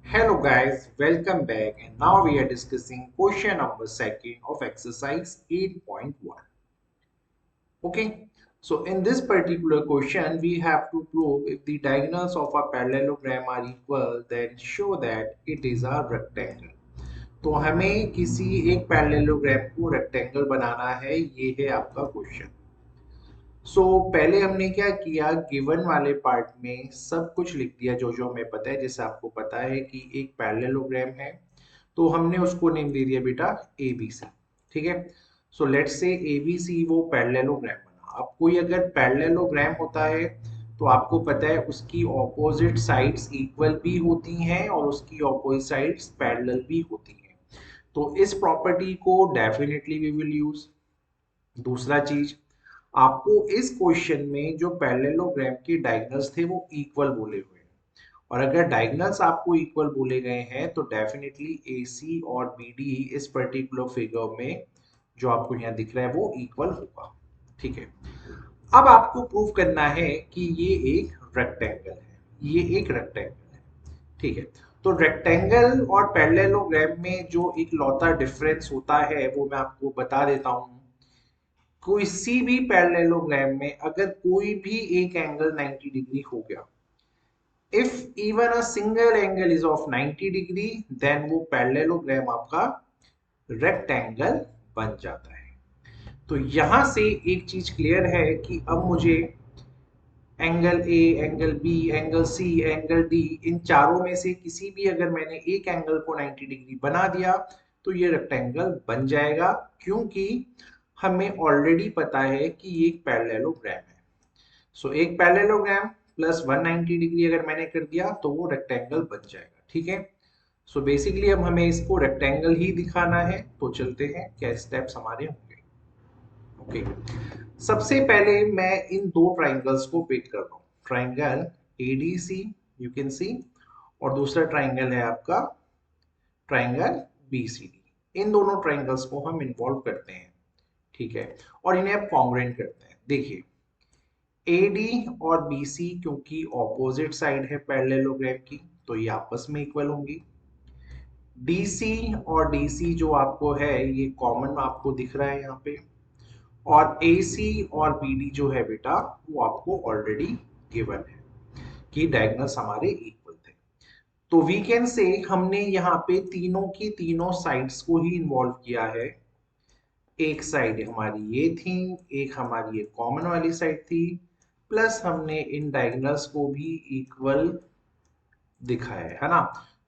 Hello guys, welcome back and now we are discussing question number second of exercise 8.1. Okay, so in this particular question we have to prove if the diagonals of a parallelogram are equal then show that it is a rectangle. तो हमें किसी एक parallelogram को rectangle बनाना है, ये है आपका question. पहले हमने क्या किया, गिवन वाले पार्ट में सब कुछ लिख दिया जो जो हमें पता है। जैसे आपको पता है कि एक पैरेललोग्राम है तो हमने उसको नेम दे दिया बेटा एबीसी। ठीक है, सो लेट्स से एबीसी वो पैरेललोग्राम बना। अब कोई अगर पैरेललोग्राम होता है तो आपको पता है उसकी ऑपोजिट साइड्स इक्वल भी होती हैं और उसकी ऑपोजिट साइड्स पैरेलल भी होती हैं। तो इस प्रॉपर्टी को डेफिनेटली वी विल यूज। दूसरा चीज, आपको इस क्वेश्चन में जो पैरेललोग्राम के डायगोनल्स थे वो इक्वल बोले हुए हैं, और अगर डायगोनल्स आपको इक्वल बोले गए हैं तो डेफिनेटली एसी और बीडी इस पर्टिकुलर फिगर में जो आपको यहाँ दिख रहा है वो इक्वल होगा। ठीक है, अब आपको प्रूव करना है कि ये एक रेक्टेंगल है, ये एक रेक्टेंगल है। ठीक है, तो रेक्टेंगल और पैरेललोग्राम में जो एक लौता डिफरेंस होता है वो मैं आपको बता देता हूँ। किसी भी पैरेललोग्राम में अगर कोई भी एक एंगल 90 डिग्री हो गया, if even a single angle is off 90 degree, then वो पैरेललोग्राम आपका रेक्टेंगल बन जाता है। तो यहां से एक चीज क्लियर है कि अब मुझे angle A, angle B, angle C, angle D, इन चारों में से किसी भी अगर मैंने एक एंगल को 90 डिग्री बना दिया तो ये रेक्टेंगल बन जाएगा, क्योंकि हमें ऑलरेडी पता है कि ये एक पैरेललोग्राम है। एक पैरेललोग्राम प्लस 190 डिग्री अगर मैंने कर दिया तो वो रेक्टेंगल बन जाएगा। ठीक है, बेसिकली अब हमें इसको रेक्टेंगल ही दिखाना है, तो चलते हैं क्या स्टेप्स हमारे होंगे। ओके, सबसे पहले मैं इन दो ट्राइंगल्स को पिक कर रहा हूँ, triangle ADC you can see, और दूसरा ट्राइंगल है आपका ट्राइंगल बीसीडी। इन दोनों ट्राइंगल्स को हम इन्वॉल्व करते हैं। ठीक है, और इन्हें अब कॉन्ग्रुएंट करते हैं। देखिए, एडी और बीसी क्योंकि ऑपोजिट साइड है पैरेललोग्राम की, तो ये आपस में इक्वल होंगी। डीसी और डीसी जो आपको है ये कॉमन आपको दिख रहा है यहाँ पे, और AC और BD जो है बेटा वो आपको ऑलरेडी गिवन है कि डायगोनल्स हमारे इक्वल थे। तो वी कैन से हमने यहाँ पे तीनों की तीनों साइड्स को ही इन्वॉल्व किया है। एक साइड हमारी ये थी, एक हमारी ये कॉमन वाली साइड थी, प्लस हमने इन डायगोनल्स को भी इक्वल दिखाया है ना।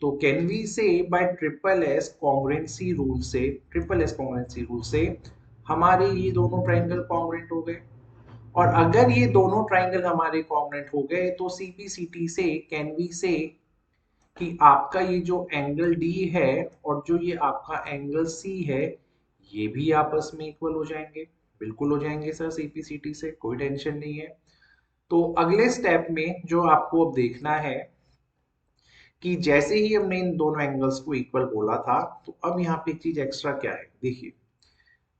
तो कैन वी से bye triple S congruency rule से, ट्रिपल एस कॉन्ग्रुएंसी रूल से हमारे ये दोनों ट्राइंगल कॉन्ग्रुएंट हो गए। और अगर ये दोनों ट्राइंगल हमारे कॉन्ग्रुएंट हो गए तो सीपीसीटी से कैन वी से कि आपका ये जो एंगल डी है और जो ये आपका एंगल सी है ये भी आपस में इक्वल हो जाएंगे। बिल्कुल हो जाएंगे सर, सीपीसीटी से कोई टेंशन नहीं है। तो अगले स्टेप में जो आपको अब देखना है कि जैसे ही हमने इन दोनों एंगल्स को इक्वल बोला था, तो अब यहाँ पे एक चीज एक्स्ट्रा क्या है, देखिए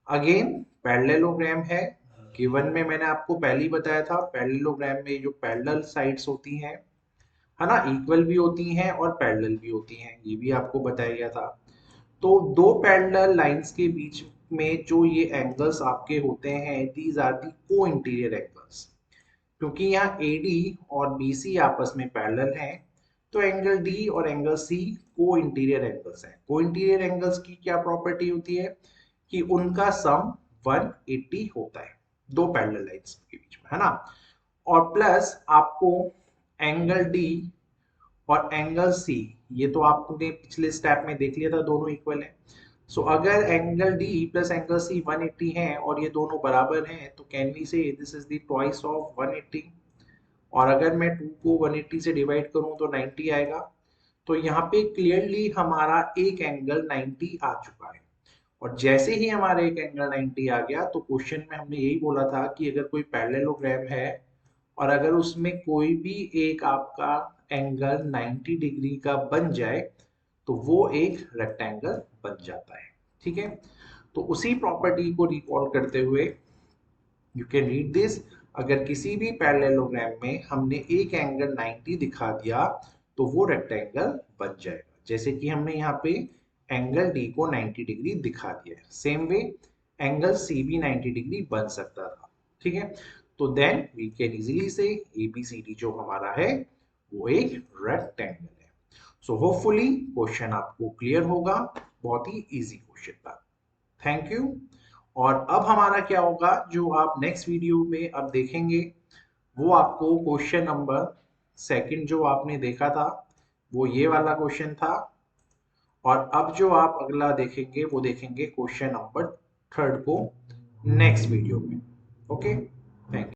अगेन पैरेललोग्राम है। गिवन में मैंने आपको पहले ही बताया था पैरेललोग्राम में जो पैरेलल साइड्स होती हैं है ना, इक्वल भी होती हैं और पैरेलल भी होती हैं, ये भी आपको बताया गया था। तो दो पैरेलल लाइंस के बीच में जो ये एंगल्स आपके होते हैं, दीज आर दी को इंटीरियर एंगल्स। क्योंकि यहाँ AD और BC आपस में पैरेलल हैं, तो एंगल D और एंगल C को इंटीरियर एंगल्स हैं। को इंटीरियर एंगल्स की क्या प्रॉपर्टी होती है कि उनका सम 180 होता है दो पैरेलल लाइंस के बीच में, है ना। और प्लस आपको एंगल D और एंगल C, ये तो आपने पिछले स्टेप में देख लिया था दोनों इक्वल है। अगर angle D plus angle C 180 है और ये दोनों बराबर हैं तो कैन वी से this is the twice of 180। और अगर मैं 2 को 180 से डिवाइड करूं तो 90 आएगा। तो यहाँ पे क्लियरली हमारा एक एंगल 90 आ चुका है। और जैसे ही हमारा एक एंगल 90 आ गया तो क्वेश्चन में हमने यही बोला था कि अगर कोई पैरेललोग्राम है और अगर उसमें कोई भी एक आपका एंगल 90 डिग्री का बन जाए तो वो एक रेक्टेंगल बन जाता है। ठीक है, तो उसी प्रॉपर्टी को रिकॉल करते हुए यू कैन रीड दिस, अगर किसी भी पैरेललोग्राम में हमने एक एंगल 90 दिखा दिया तो वो रेक्टेंगल बन जाएगा। जैसे कि हमने यहाँ पे एंगल डी को 90 डिग्री दिखा दिया है, सेम वे एंगल सी भी 90 डिग्री बन सकता था। ठीक है, तो देन वी कैन इजीली से ABCD जो हमारा है वो एक रेक्टेंगल है। सो होपफुली क्वेश्चन आपको क्लियर होगा, बहुत ही इजी क्वेश्चन था। Thank you. और अब हमारा क्या होगा, जो आप नेक्स्ट वीडियो में अब देखेंगे वो आपको क्वेश्चन नंबर सेकंड जो आपने देखा था वो ये वाला क्वेश्चन था, और अब जो आप अगला देखेंगे वो देखेंगे क्वेश्चन नंबर थर्ड को नेक्स्ट वीडियो में। Okay, thank you.